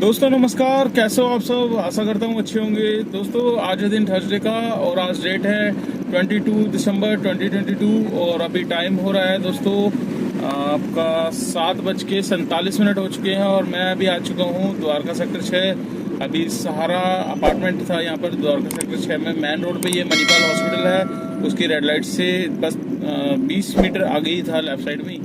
दोस्तों नमस्कार, कैसे हो आप सब। आशा करता हूँ अच्छे होंगे। दोस्तों आज है दिन थर्सडे का और आज डेट है 22 दिसंबर 2022 और अभी टाइम हो रहा है दोस्तों आपका 7:47 हो चुके हैं और मैं अभी आ चुका हूँ द्वारका सेक्टर 6। अभी सहारा अपार्टमेंट था यहाँ पर द्वारका सेक्टर 6 में। मेन रोड पे ये मणिपाल हॉस्पिटल है, उसकी रेड लाइट से बस 20 मीटर आगे ही था, लेफ्ट साइड में ही।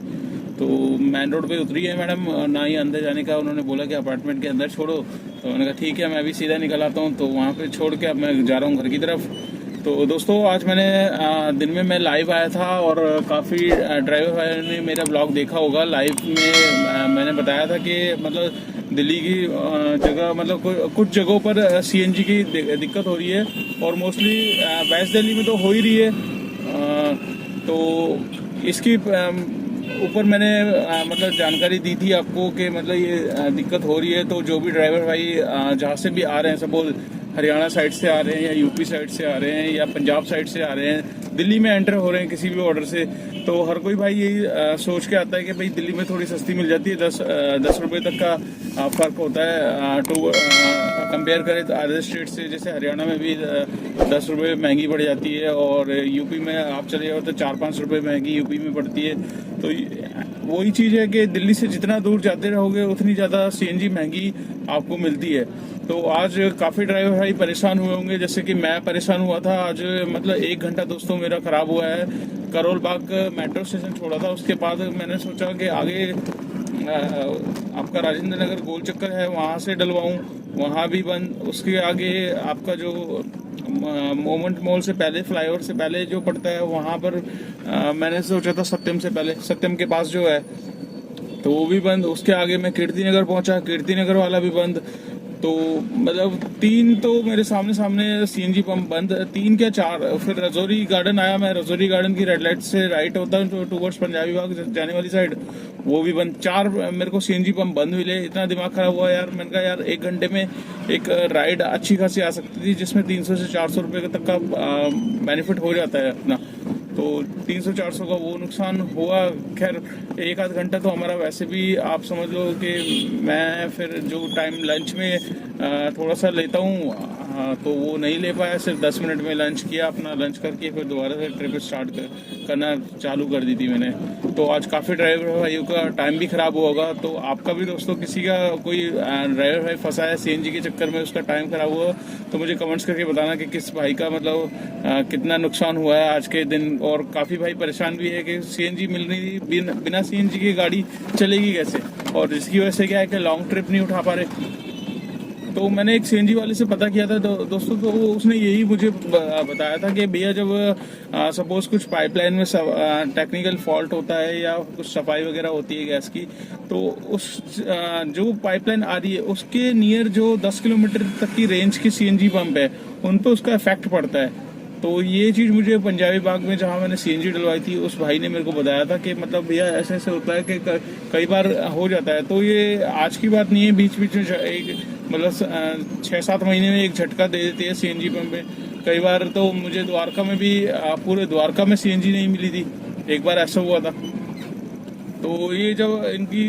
तो मेन रोड पे उतरी है मैडम, ना ही अंदर जाने का उन्होंने बोला कि अपार्टमेंट के अंदर छोड़ो। तो मैंने कहा ठीक है, मैं अभी सीधा निकल आता हूँ। तो वहाँ पे छोड़ के अब मैं जा रहा हूँ घर की तरफ। तो दोस्तों आज मैंने दिन में मैं लाइव आया था और काफ़ी ड्राइवर भाई ने मेरा ब्लॉग देखा होगा। लाइव में मैंने बताया था कि मतलब दिल्ली की जगह मतलब कुछ जगहों पर सीएनजी की दिक्कत हो रही है और मोस्टली वेस्ट दिल्ली में तो हो ही रही है। तो इसकी ऊपर मैंने मतलब जानकारी दी थी आपको कि मतलब ये दिक्कत हो रही है। तो जो भी ड्राइवर भाई जहाँ से भी आ रहे हैं, सपोज हरियाणा साइड से आ रहे हैं या यूपी साइड से आ रहे हैं या पंजाब साइड से आ रहे हैं, दिल्ली में एंटर हो रहे हैं किसी भी ऑर्डर से, तो हर कोई भाई यही सोच के आता है कि भाई दिल्ली में थोड़ी सस्ती मिल जाती है। 10 रुपये तक का फर्क होता है टू कंपेयर करें तो अदर स्टेट से। जैसे हरियाणा में भी 10 रुपये महंगी पड़ जाती है और यूपी में आप चले जाओ तो 4-5 रुपये महंगी यूपी में पड़ती है। तो वही चीज़ है कि दिल्ली से जितना दूर जाते रहोगे उतनी ज़्यादा सीएनजी महंगी आपको मिलती है। तो आज काफ़ी ड्राइवर भाई परेशान हुए होंगे, जैसे कि मैं परेशान हुआ था। आज मतलब 1 घंटा दोस्तों मेरा ख़राब हुआ है। करोल बाग मेट्रो स्टेशन छोड़ा था, उसके बाद मैंने सोचा कि आगे आपका राजेंद्र नगर गोल चक्कर है वहाँ से डलवाऊँ, वहाँ भी बंद। उसके आगे आपका जो मोमेंट मॉल से पहले, फ्लाईओवर से पहले जो पड़ता है वहाँ पर मैंने सोचा था सत्यम से पहले, सत्यम के पास जो है, तो वो भी बंद। उसके आगे मैं कीर्ति नगर पहुंचा, कीर्ति नगर वाला भी बंद। तो मतलब 3 तो मेरे सामने सामने सीएनजी पंप बंद, 3 क्या 4। फिर रजौरी गार्डन आया, मैं रजौरी गार्डन की रेड लाइट से राइट होता हूँ तो टूवर्ड्स पंजाबी बाग जाने वाली साइड, वो भी बंद। 4 मेरे को सीएनजी पंप बंद मिले। इतना दिमाग खराब हुआ यार। मैंने कहा यार 1 घंटे में एक राइड अच्छी खासी आ सकती थी जिसमें 300 से 400 रुपये तक का बेनिफिट हो जाता है अपना। तो 300-400 का वो नुकसान हुआ। खैर 1 आध घंटा तो हमारा वैसे भी आप समझ लो कि मैं फिर जो टाइम लंच में थोड़ा सा लेता हूँ तो वो नहीं ले पाया। सिर्फ 10 मिनट में लंच किया, अपना लंच करके फिर दोबारा से ट्रिप स्टार्ट करना चालू कर दी थी मैंने। तो आज काफ़ी ड्राइवर भाइयों का टाइम भी ख़राब हुआ होगा। तो आपका भी दोस्तों किसी का कोई ड्राइवर भाई फंसा है सीएनजी के चक्कर में, उसका टाइम ख़राब हुआ, तो मुझे कमेंट्स करके बताना कि किस भाई का मतलब कितना नुकसान हुआ है आज के दिन। और काफ़ी भाई परेशान भी है कि सीएनजी मिल नहीं, बिना सीएनजी की गाड़ी चलेगी कैसे, और जिसकी वजह से क्या है कि लॉन्ग ट्रिप नहीं उठा पा रहे। तो मैंने एक सीएनजी वाले से पता किया था दोस्तों, तो उसने यही मुझे बताया था कि भैया जब सपोज कुछ पाइपलाइन में टेक्निकल फॉल्ट होता है या कुछ सफाई वगैरह होती है गैस की, तो उस जो पाइपलाइन आ रही है उसके नियर जो 10 किलोमीटर तक की रेंज की सीएनजी पंप है उन पर उसका इफेक्ट पड़ता है। तो ये चीज़ मुझे पंजाबी बाग में जहाँ मैंने सीएनजी डलवाई थी उस भाई ने मेरे को बताया था कि मतलब भैया ऐसे ऐसे होता है कि कई बार हो जाता है। तो ये आज की बात नहीं है, बीच बीच में एक मतलब 6-7 महीने में एक झटका दे देती है सीएनजी पंप में। कई बार तो मुझे द्वारका में भी पूरे द्वारका में सीएनजी नहीं मिली थी, एक बार ऐसा हुआ था। तो ये जब इनकी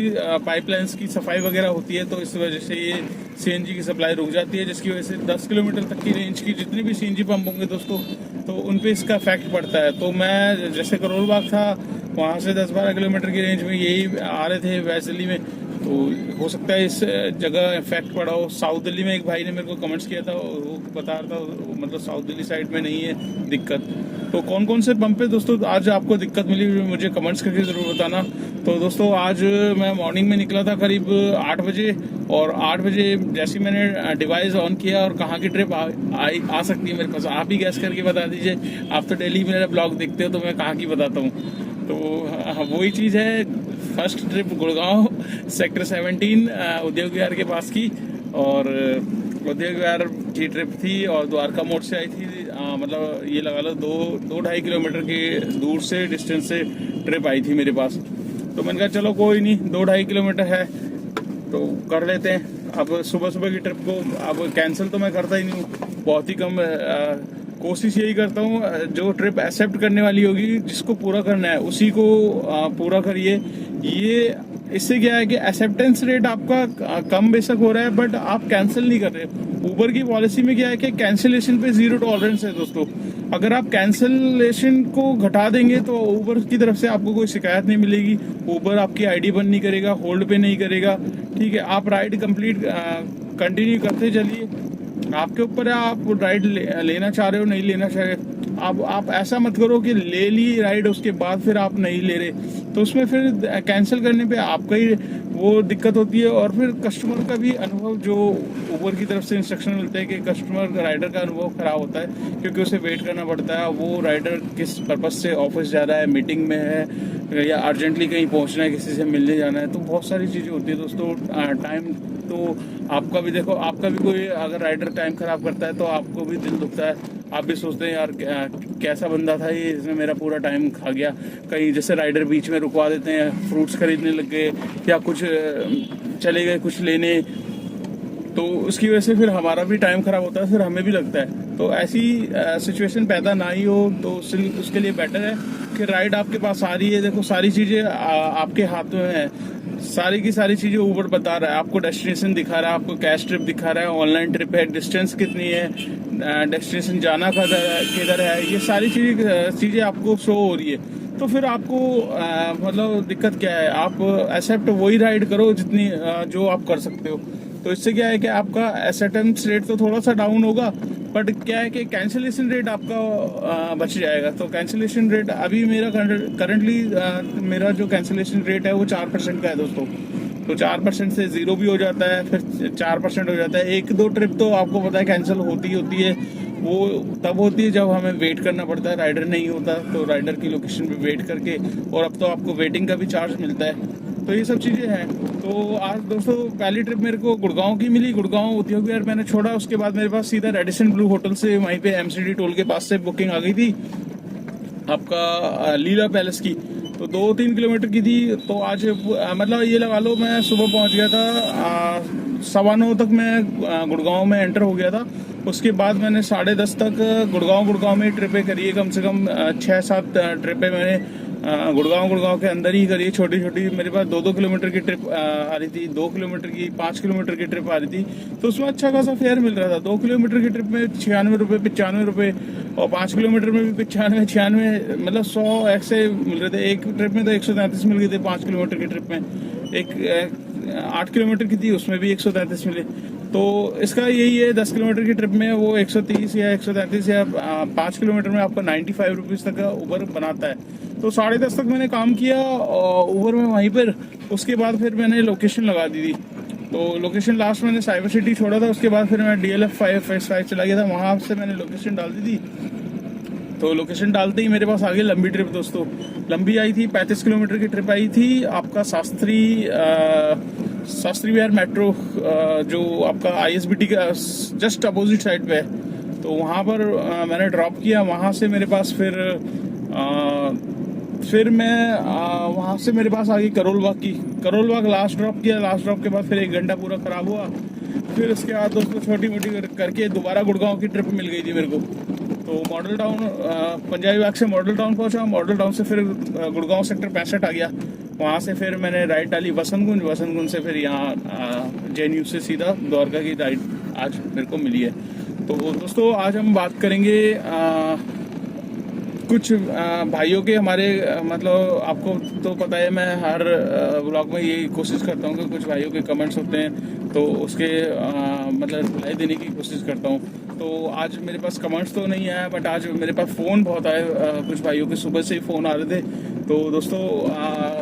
पाइपलाइंस की सफाई वगैरह होती है तो इस वजह से ये सीएनजी की सप्लाई रुक जाती है, जिसकी वजह से 10 किलोमीटर तक की रेंज की जितने भी सीएनजी पंप होंगे दोस्तों तो उन पे इसका इफेक्ट पड़ता है। तो मैं जैसे करोल बाग था वहाँ से 10-12 किलोमीटर की रेंज में यही आ रहे थे वेस्ट दिल्ली में, तो हो सकता है इस जगह इफेक्ट पड़ा हो। साउथ दिल्ली में एक भाई ने मेरे को कमेंट्स किया था, वो बता रहा था मतलब साउथ दिल्ली साइड में नहीं है दिक्कत। तो कौन कौन से पंप पे दोस्तों आज आपको दिक्कत मिली मुझे कमेंट्स करके ज़रूर बताना। तो दोस्तों आज मैं मॉर्निंग में निकला था करीब 8 बजे, और 8 बजे जैसे मैंने डिवाइस ऑन किया और कहाँ की ट्रिप आ सकती है मेरे पास, आप ही गैस करके बता दीजिए। आप तो डेली मेरा ब्लॉग देखते हो तो मैं कहाँ की बताता हूँ। तो वही चीज़ है, फर्स्ट ट्रिप गुड़गांव सेक्टर 17 उद्योग विहार के पास की, और उद्योग विहार की ट्रिप थी और द्वारका मोड़ से आई थी। मतलब ये लगा लो 2-2.5 किलोमीटर के दूर से डिस्टेंस से ट्रिप आई थी मेरे पास। तो मैंने कहा चलो कोई नहीं, 2-2.5 किलोमीटर है तो कर लेते हैं। अब सुबह सुबह की ट्रिप को अब कैंसिल तो मैं करता ही नहीं हूँ, बहुत ही कम कोशिश यही करता हूँ जो ट्रिप एक्सेप्ट करने वाली होगी, जिसको पूरा करना है उसी को पूरा करिए। ये इससे क्या है कि एक्सेप्टेंस रेट आपका कम बेशक हो रहा है, बट आप कैंसिल नहीं कर रहे। ऊबर की पॉलिसी में क्या है कि कैंसिलेशन पे 0 टॉलरेंस है दोस्तों। अगर आप कैंसिलेशन को घटा देंगे तो ऊबर की तरफ से आपको कोई शिकायत नहीं मिलेगी, ऊबर आपकी आईडी बंद नहीं करेगा, होल्ड पे नहीं करेगा। ठीक है, आप राइड कंप्लीट कंटिन्यू करते चलिए, आपके ऊपर है, आप राइड लेना चाह रहे हो नहीं लेना चाह रहे। आप ऐसा मत करो कि ले ली राइड उसके बाद फिर आप नहीं ले रहे, तो उसमें फिर कैंसिल करने पे आपका ही वो दिक्कत होती है, और फिर कस्टमर का भी अनुभव, जो ऊबर की तरफ से इंस्ट्रक्शन मिलते हैं कि कस्टमर राइडर का अनुभव खराब होता है, क्योंकि उसे वेट करना पड़ता है। वो राइडर किस पर्पज से ऑफिस जा रहा है, मीटिंग में है या अर्जेंटली कहीं पहुंचना है, किसी से मिलने जाना है, तो बहुत सारी चीज़ें होती है दोस्तों। टाइम तो आपका भी देखो, आपका भी कोई अगर राइडर टाइम खराब करता है तो आपको भी दिल दुखता है, आप भी सोचते हैं यार कैसा बंदा था ये, इसने मेरा पूरा टाइम खा गया। कहीं जैसे राइडर बीच में रुकवा देते हैं, फ्रूट्स खरीदने लग गए या कुछ चले गए कुछ लेने, तो उसकी वजह से फिर हमारा भी टाइम खराब होता है, फिर हमें भी लगता है। तो ऐसी सिचुएशन पैदा ना ही हो, तो उसके लिए बेटर है कि राइड आपके पास आ रही है, देखो सारी चीज़ें आपके हाथ में है, सारी की सारी चीज़ें ऊबर बता रहा है, आपको डेस्टिनेशन दिखा रहा है, आपको कैश ट्रिप दिखा रहा है, ऑनलाइन ट्रिप है, डिस्टेंस कितनी है, डेस्टिनेशन जाना किधर है, ये सारी चीज़ें आपको शो हो रही है। तो फिर आपको मतलब दिक्कत क्या है, आप एक्सेप्ट वही राइड करो जितनी जो आप कर सकते हो। तो इससे क्या है कि आपका एक्सेप्टेंस रेट तो थोड़ा सा डाउन होगा, बट क्या है कि कैंसिलेशन रेट आपका बच जाएगा। तो कैंसिलेशन रेट अभी मेरा करंटली मेरा जो कैंसिलेशन रेट है वो 4% का है दोस्तों। तो 4% से 0 भी हो जाता है, फिर 4% हो जाता है। 1-2 ट्रिप तो आपको पता है कैंसिल होती है, वो तब होती है जब हमें वेट करना पड़ता है, राइडर नहीं होता, तो राइडर की लोकेशन पे वेट करके, और अब तो आपको वेटिंग का भी चार्ज मिलता है। तो ये सब चीज़ें हैं। तो आज दोस्तों पहली ट्रिप मेरे को गुड़गांव की मिली, गुड़गांव उद्योग विहार मैंने छोड़ा, उसके बाद मेरे पास सीधा रेडिसन ब्लू होटल से वहीं पे MCD टोल के पास से बुकिंग आ गई थी आपका लीला पैलेस की, तो 2-3 किलोमीटर की थी। तो आज मतलब ये लगा लो मैं सुबह पहुंच गया था, 9:15 तक मैं गुड़गांव में एंटर हो गया था। उसके बाद मैंने 10:30 तक गुड़गांव में ट्रिपें करी है, कम से कम 6-7 ट्रिपें मैंने गुड़गांव के अंदर ही करी, छोटी छोटी। मेरे पास 2-2 किलोमीटर की ट्रिप आ रही थी, 2 किलोमीटर की, 5 किलोमीटर की ट्रिप आ रही थी, तो उसमें अच्छा खासा फेयर मिल रहा था। 2 किलोमीटर की ट्रिप में 96 रुपये, 95 रुपये, और 5 किलोमीटर में भी 95 मतलब 100 ऐसे मिल रहे थे। एक ट्रिप में तो 133 मिल गए थे 5 किलोमीटर की ट्रिप में, एक 8 किलोमीटर की थी उसमें भी 133 मिले। तो इसका यही है, 10 किलोमीटर की ट्रिप में वो 130 या 133 या 5 किलोमीटर में आपको 95 रुपीज़ तक का ऊबर बनाता है। तो 10:30 तक मैंने काम किया ऊबर में वहीं पर। उसके बाद फिर मैंने लोकेशन लगा दी थी, तो लोकेशन लास्ट मैंने साइबर सिटी छोड़ा था, उसके बाद फिर मैं DLF फेज 5 चला गया था, वहाँ से मैंने लोकेशन डाल दी थी। तो लोकेशन डालते ही मेरे पास आ गई लंबी ट्रिप दोस्तों। लंबी आई थी, 35 किलोमीटर की ट्रिप आई थी आपका शास्त्री विहार मेट्रो, जो आपका ISBT का जस्ट अपोजिट साइड पे है। तो वहाँ पर मैंने ड्रॉप किया, वहाँ से मेरे पास फिर मैं वहाँ से मेरे पास आ गई करोल बाग लास्ट ड्रॉप किया। लास्ट ड्रॉप के बाद फिर 1 घंटा पूरा ख़राब हुआ। फिर उसके बाद दोस्तों छोटी मोटी करके दोबारा गुड़गांव की ट्रिप मिल गई थी मेरे को। तो मॉडल टाउन, पंजाबी बाग से मॉडल टाउन पहुंचा, मॉडल टाउन से फिर गुड़गांव सेक्टर 65 आ गया। वहाँ से फिर मैंने राइड डाली वसंतकुंज से फिर यहाँ JNU से सीधा द्वारका की राइड आज मेरे को मिली है। तो दोस्तों आज हम बात करेंगे कुछ भाइयों के, हमारे मतलब आपको तो पता है, मैं हर व्लॉग में ये कोशिश करता हूँ कि कुछ भाइयों के कमेंट्स होते हैं तो उसके मतलब रिप्लाई देने की कोशिश करता हूँ। तो आज मेरे पास कमेंट्स तो नहीं आया, बट आज मेरे पास फ़ोन बहुत आए, कुछ भाइयों के सुबह से ही फ़ोन आ रहे थे। तो दोस्तों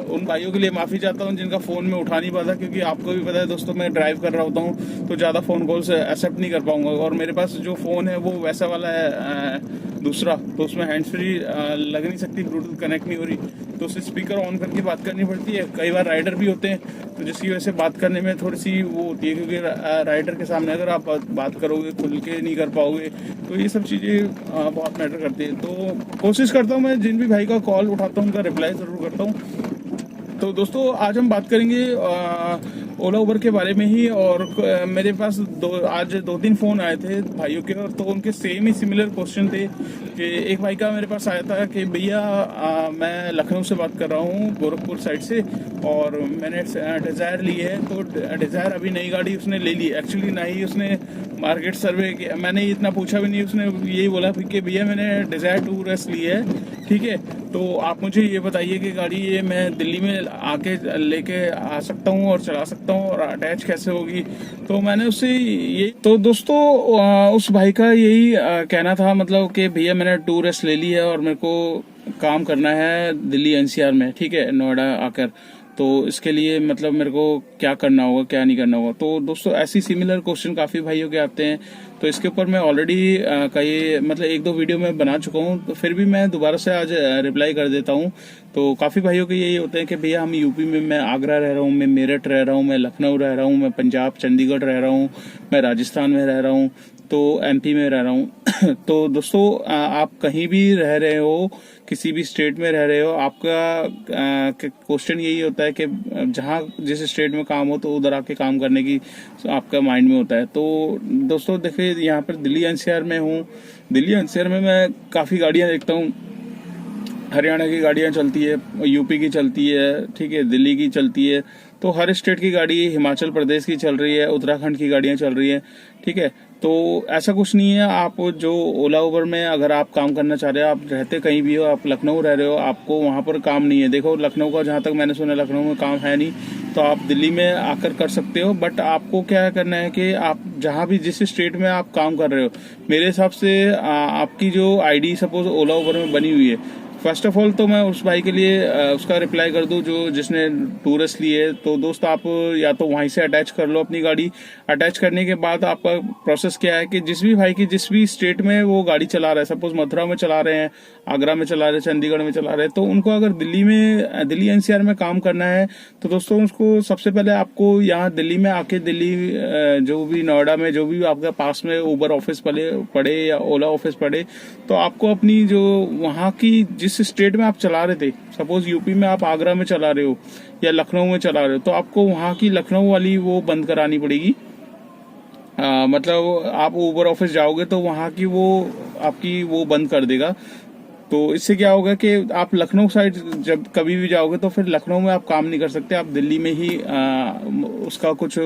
उन भाइयों के लिए माफ़ी चाहता हूँ जिनका फ़ोन में उठा नहीं पाता, क्योंकि आपको भी पता है दोस्तों मैं ड्राइव कर रहा होता हूँ, तो ज़्यादा फ़ोन कॉल्स एक्सेप्ट नहीं कर पाऊँगा। और मेरे पास जो फ़ोन है वो वैसा वाला है दूसरा, तो उसमें हैंड्स फ्री लग नहीं सकती, ब्लूटूथ कनेक्ट नहीं हो रही, तो उसे स्पीकर ऑन करके बात करनी पड़ती है। कई बार राइडर भी होते हैं, तो जिसकी वजह से बात करने में थोड़ी सी वो होती है, क्योंकि राइडर के सामने अगर आप बात करोगे खुल के नहीं कर पाओगे, तो ये सब चीज़ें बहुत मैटर करती है। तो कोशिश करता हूँ मैं जिन भी भाई का कॉल उठाता हूँ उनका रिप्लाई ज़रूर करता हूँ। तो दोस्तों आज हम बात करेंगे ओला उबर के बारे में ही। और मेरे पास आज 2-3 फ़ोन आए थे भाइयों के, और तो उनके सेम ही सिमिलर क्वेश्चन थे। कि एक भाई का मेरे पास आया था कि भैया मैं लखनऊ से बात कर रहा हूँ, गोरखपुर साइड से, और मैंने डिज़ायर ली है। तो डिज़ायर अभी नई गाड़ी उसने ले ली, एक्चुअली ना ही उसने मार्केट सर्वे किया, मैंने इतना पूछा भी नहीं, उसने यही बोला कि भैया मैंने डिज़ायर 2RS ली है, ठीक है, तो आप मुझे ये बताइए कि गाड़ी ये मैं दिल्ली में आके लेके आ सकता हूँ और चला सकता हूँ, और अटैच कैसे होगी। तो मैंने उससे ये, तो दोस्तों उस भाई का यही कहना था, मतलब कि भैया मैंने 2RS ले ली है और मेरे को काम करना है दिल्ली NCR में, ठीक है, नोएडा आकर। तो इसके लिए मतलब मेरे को क्या करना होगा, क्या नहीं करना होगा। तो दोस्तों ऐसी सिमिलर क्वेश्चन काफ़ी भाइयों के आते हैं। तो इसके ऊपर मैं ऑलरेडी कई मतलब 1-2 वीडियो में बना चुका हूँ, तो फिर भी मैं दोबारा से आज रिप्लाई कर देता हूँ। तो काफ़ी भाइयों के यही होते हैं कि भैया हम यूपी में, मैं आगरा रह रहा हूँ, मैं मेरठ रह रहा हूँ, मैं लखनऊ रह रहा हूँ, मैं पंजाब चंडीगढ़ रह रहा हूँ, मैं राजस्थान में रह रहा हूँ, तो MP में रह रहा हूँ। तो दोस्तों आप कहीं भी रह रहे हो, किसी भी स्टेट में रह रहे हो, आपका क्वेश्चन यही होता है कि जहाँ जिस स्टेट में काम हो तो उधर आके काम करने की आपका माइंड में होता है। तो दोस्तों देखिए, यहाँ पर दिल्ली NCR में हूँ। दिल्ली NCR में मैं काफ़ी गाड़ियाँ देखता हूँ। हरियाणा की गाड़ियाँ चलती है, यूपी की चलती है, ठीक है, दिल्ली की चलती है, तो हर स्टेट की गाड़ी, हिमाचल प्रदेश की चल रही है, उत्तराखंड की गाड़ियाँ चल रही है, ठीक है। तो ऐसा कुछ नहीं है, आप जो ओला उबर में अगर आप काम करना चाह रहे हो, आप रहते कहीं भी हो, आप लखनऊ रह रहे हो, आपको वहाँ पर काम नहीं है, देखो लखनऊ का जहाँ तक मैंने सुना लखनऊ में काम है नहीं, तो आप दिल्ली में आकर कर सकते हो। बट आपको क्या करना है कि आप जहाँ भी जिस स्टेट में आप काम कर रहे हो, मेरे हिसाब से आपकी जो ID सपोज ओला उबर में बनी हुई है, फर्स्ट ऑफ ऑल तो मैं उस भाई के लिए उसका रिप्लाई कर दूं जो जिसने 2RS ली है। तो दोस्त आप या तो वहीं से अटैच कर लो अपनी गाड़ी। अटैच करने के बाद आपका प्रोसेस क्या है कि जिस भी भाई की जिस भी स्टेट में वो गाड़ी चला रहा है, सपोज मथुरा में चला रहे हैं, आगरा में चला रहे हैं, चंडीगढ़ में चला रहे हैं, तो उनको अगर दिल्ली NCR में काम करना है, तो दोस्तों उसको सबसे पहले आपको यहाँ दिल्ली में आके, दिल्ली जो भी नोएडा में जो भी आपके पास में उबर ऑफिस पड़े या ओला ऑफिस पड़े, तो आपको अपनी जो वहाँ की जिस स्टेट में आप चला रहे थे, सपोज यूपी में आप आगरा में चला रहे हो या लखनऊ में चला रहे हो, तो आपको वहाँ की लखनऊ वाली वो बंद करानी पड़ेगी। मतलब आप उबर ऑफिस जाओगे तो वहाँ की वो आपकी वो बंद कर देगा। तो इससे क्या होगा कि आप लखनऊ साइड जब कभी भी जाओगे तो फिर लखनऊ में आप काम नहीं कर सकते, आप दिल्ली में ही उसका कुछ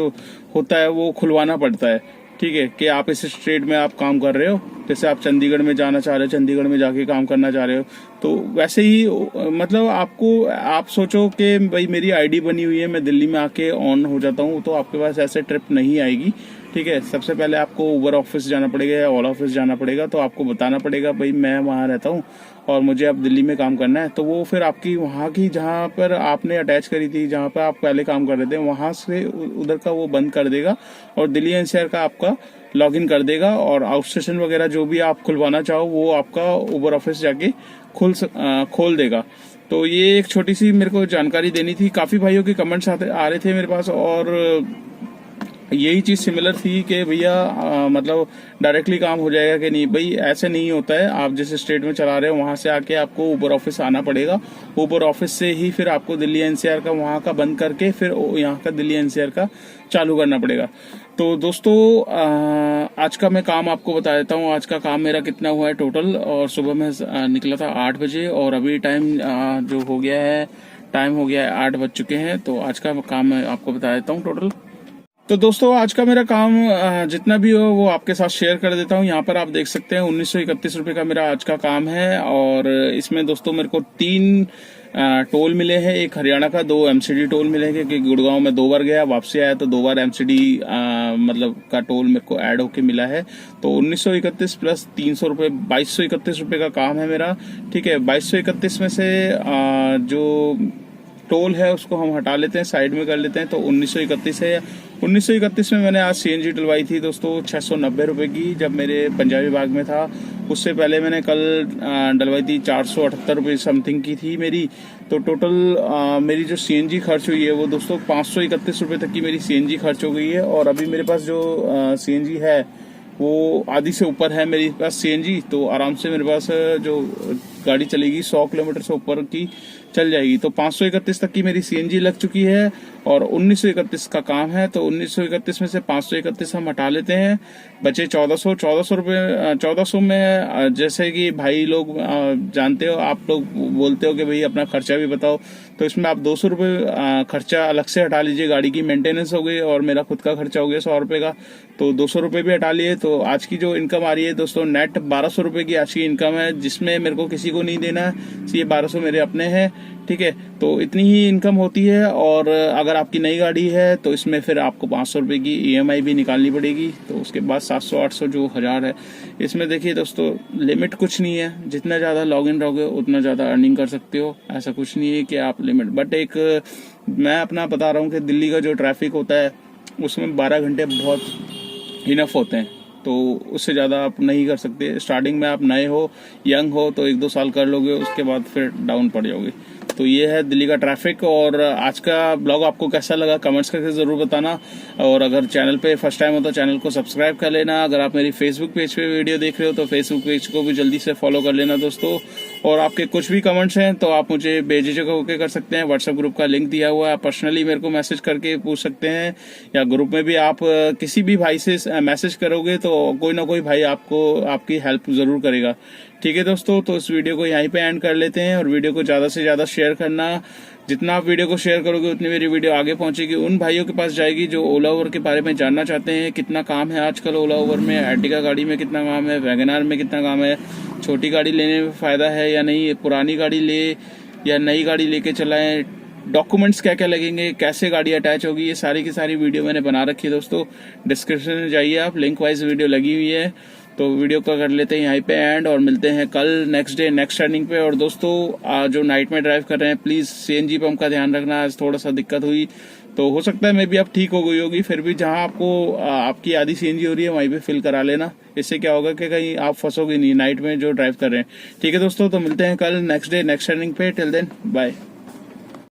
होता है, वो खुलवाना पड़ता है, ठीक है, कि आप इस स्टेट में आप काम कर रहे हो। जैसे आप चंडीगढ़ में जाना चाह रहे हो, चंडीगढ़ में जाके काम करना चाह रहे हो, तो वैसे ही मतलब आपको, आप सोचो कि भाई मेरी ID बनी हुई है, मैं दिल्ली में आके ऑन हो जाता हूँ, तो आपके पास ऐसे ट्रिप नहीं आएगी, ठीक है। सबसे पहले आपको उबर ऑफिस जाना पड़ेगा या ओला ऑफिस जाना पड़ेगा, तो आपको बताना पड़ेगा भाई मैं वहाँ रहता हूँ और मुझे अब दिल्ली में काम करना है। तो वो फिर आपकी वहाँ की जहाँ पर आपने अटैच करी थी, जहाँ पर आप पहले काम कर रहे थे, वहाँ से उधर का वो बंद कर देगा और दिल्ली NCR का आपका लॉगिन कर देगा, और आउट स्टेशन वगैरह जो भी आप खुलवाना चाहो वो आपका उबर ऑफिस जाके खोल देगा। तो ये एक छोटी सी मेरे को जानकारी देनी थी। काफ़ी भाइयों के कमेंट्स आ रहे थे मेरे पास, और यही चीज़ सिमिलर थी कि भैया मतलब डायरेक्टली काम हो जाएगा कि नहीं। भाई ऐसे नहीं होता है, आप जिस स्टेट में चला रहे हो वहाँ से आके आपको उबर ऑफिस आना पड़ेगा, उबर ऑफिस से ही फिर आपको दिल्ली NCR का वहाँ का बंद करके फिर यहाँ का दिल्ली NCR का चालू करना पड़ेगा। तो दोस्तों आज का मैं काम आपको बता देता हूँ, आज का काम मेरा कितना हुआ है टोटल। और सुबह में निकला था 8 बजे, और अभी टाइम जो हो गया है, टाइम हो गया है 8 बज चुके हैं। तो आज का काम मैं आपको बता देता हूँ टोटल। तो दोस्तों आज का मेरा काम जितना भी हो वो आपके साथ शेयर कर देता हूँ। यहाँ पर आप देख सकते हैं 1931 रुपये का मेरा आज का काम है, और इसमें दोस्तों मेरे को 3 टोल मिले हैं, एक हरियाणा का, 2 MCD टोल मिले हैं, क्योंकि गुड़गांव में 2 बार गया, वापसी आया तो 2 बार MCD मतलब का टोल मेरे को ऐड होके मिला है। तो 1931 प्लस 300 रुपये, 2231 रुपये का काम है मेरा, ठीक है। 2231 में से जो टोल है उसको हम हटा लेते हैं, साइड में कर लेते हैं, तो 1931 है। 1931 में मैंने आज CNG डलवाई थी दोस्तों 690 रुपये की, जब मेरे पंजाबी बाग में था। उससे पहले मैंने कल डलवाई थी 478 रुपये समथिंग की थी मेरी। तो टोटल मेरी जो CNG खर्च हुई है वो दोस्तों 531 रुपये तक की मेरी CNG खर्च हो गई है। और अभी मेरे पास जो CNG है वो आधी से ऊपर है मेरे पास CNG, तो आराम से मेरे पास जो गाड़ी चलेगी, 100 किलोमीटर से ऊपर की चल जाएगी। तो 531 तक की मेरी सीएनजी लग चुकी है और 1931 का काम है। तो 1931 में से 531 हम हटा लेते हैं, बचे 1400 रुपये। 1400 में जैसे कि भाई लोग जानते हो, आप लोग बोलते हो कि भाई अपना खर्चा भी बताओ, तो इसमें आप 200 रुपये खर्चा अलग से हटा लीजिए। गाड़ी की मेंटेनेंस हो गई और मेरा खुद का खर्चा हो गया 100 रुपये का, तो 200 रुपये भी हटा लिए। तो आज की जो इनकम आ रही है दोस्तों, नेट 1200 रुपये की आज की इनकम है, जिसमें मेरे को किसी को नहीं देना है, ये 1200 मेरे अपने हैं, ठीक है। तो इतनी ही इनकम होती है। और अगर आपकी नई गाड़ी है तो इसमें फिर आपको 500 रुपये की ईएमआई भी निकालनी पड़ेगी। तो उसके बाद 700 800 जो 1000 है। इसमें देखिए दोस्तों, लिमिट कुछ नहीं है, जितना ज़्यादा लॉग इन रहोगे उतना ज़्यादा अर्निंग कर सकते हो, ऐसा कुछ नहीं है कि आप लिमिट। बट एक मैं अपना बता रहा हूँ कि दिल्ली का जो ट्रैफिक होता है उसमें 12 घंटे बहुत इनफ होते हैं, तो उससे ज़्यादा आप नहीं कर सकते। स्टार्टिंग में आप नए हो, यंग हो, तो 1-2 साल कर लोगे, उसके बाद फिर डाउन पड़ जाओगे। तो ये है दिल्ली का ट्रैफिक। और आज का ब्लॉग आपको कैसा लगा कमेंट्स करके ज़रूर बताना। और अगर चैनल पे फर्स्ट टाइम हो तो चैनल को सब्सक्राइब कर लेना। अगर आप मेरी फेसबुक पेज पे वीडियो देख रहे हो तो फेसबुक पेज को भी जल्दी से फॉलो कर लेना दोस्तों। और आपके कुछ भी कमेंट्स हैं तो आप मुझे बेझिझक होकर कर सकते हैं। व्हाट्सएप ग्रुप का लिंक दिया हुआ है, आप पर्सनली मेरे को मैसेज करके पूछ सकते हैं, या ग्रुप में भी आप किसी भी भाई से मैसेज करोगे तो कोई ना कोई भाई आपको आपकी हेल्प ज़रूर करेगा, ठीक है दोस्तों। तो इस वीडियो को यहीं पे एंड कर लेते हैं। और वीडियो को ज़्यादा से ज़्यादा शेयर करना, जितना आप वीडियो को शेयर करोगे उतनी मेरी वीडियो आगे पहुंचेगी, उन भाइयों के पास जाएगी जो ओला ओवर के बारे में जानना चाहते हैं, कितना काम है आजकल ओला ओवर में, एर्टिगा गाड़ी में कितना काम है, वैगनआर में कितना काम है, छोटी गाड़ी लेने में फ़ायदा है या नहीं, पुरानी गाड़ी ले या नई गाड़ी लेके चलाएं, डॉक्यूमेंट्स क्या क्या लगेंगे, कैसे गाड़ी अटैच होगी, ये सारी की सारी वीडियो मैंने बना रखी है दोस्तों। डिस्क्रिप्शन में जाइए आप, लिंक वाइज वीडियो लगी हुई है। तो वीडियो का कर लेते हैं यहीं पे एंड, और मिलते हैं कल नेक्स्ट डे नेक्स्ट टर्निंग पे। और दोस्तों जो नाइट में ड्राइव कर रहे हैं प्लीज़ सीएनजी पंप का ध्यान रखना, आज थोड़ा सा दिक्कत हुई, तो हो सकता है मे भी अब ठीक हो गई होगी, फिर भी जहां आपको आपकी आधी सीएनजी हो रही है वहीं पे फिल करा लेना। इससे क्या होगा कि कहीं आप फंसोगे नहीं नाइट में जो ड्राइव कर रहे हैं, ठीक है दोस्तों। तो मिलते हैं कल नेक्स्ट डे नेक्स्ट टर्निंग पे, टिल देन बाय।